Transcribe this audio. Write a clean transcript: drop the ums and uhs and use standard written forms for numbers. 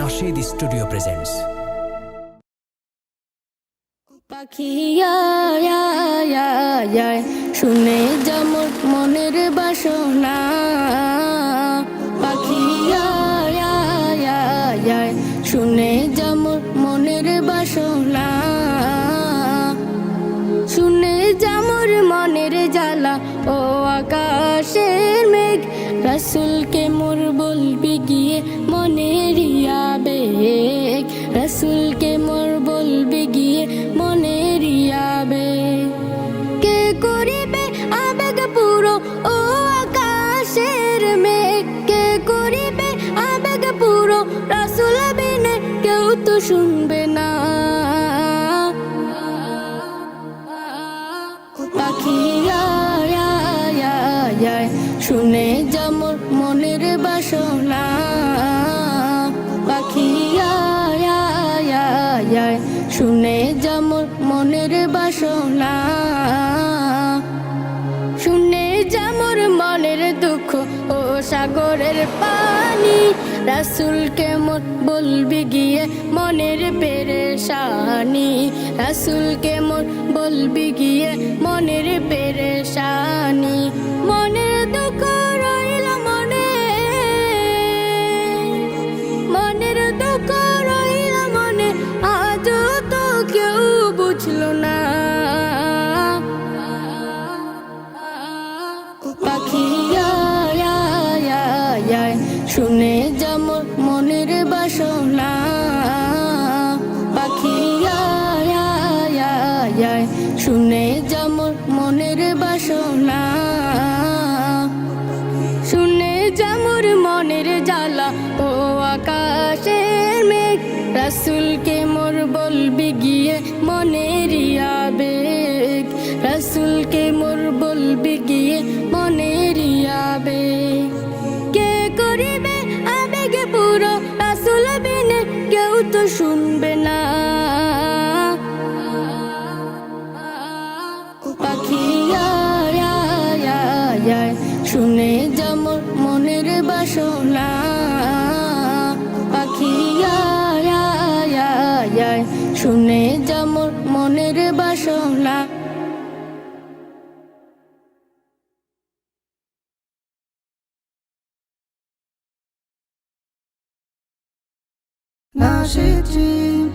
Nasheed studio presents. পাখি শুনে যেমন মনের বাসনা, পাখি শুনে যেমন মনের বাসনা, শুনে যেমন মনের জ্বালা ও আকাশের মেঘ, রাসূলকে মোর বলবি গিয়ে মনের আবেগ, রাসূলকে মোর বলবি গিয়ে মনের আবেগ। কে করিবে আবেগ পুরো ও আকাশের মেঘ, কে করিবে আবেগ পুরো, রাসূল বিনে কেউ তো শুনবে না। পাখি শুনে যেমন মনের বাসনা, পাখি শুনে যেমন মনের বাসনা, শুনে যেমন মনের দুঃখ ও সাগরের পানি, রাসূলকে মোর বলবি গিয়ে মনের পেরেশানি, রাসূলকে মোর বলবি গিয়ে মনের পেরেশানি। মনের দুঃখ রইল মনে, মনের দুঃখ রইল মনে, আজও তো কেউ বুঝলো না। পাখি শুনে যেমন মনের বাসনা, পাখি শুনে যেমন মনের বাসনা, শুনে যেমন মনের জ্বালা ও আকাশের মেঘ, রাসূলকে মোর বলবি গিয়ে মনের আবেগ, রাসূলকে মোর বলবি গিয়ে মনের আবেগ। কে করিবে আবেগে পুরো, রাসূল বিনে কেউ তো শুনবে না। পাখি শুনে যেমন মনের বাসনা, পাখি শুনে যেমন মনের বাসনা। Naşid'cim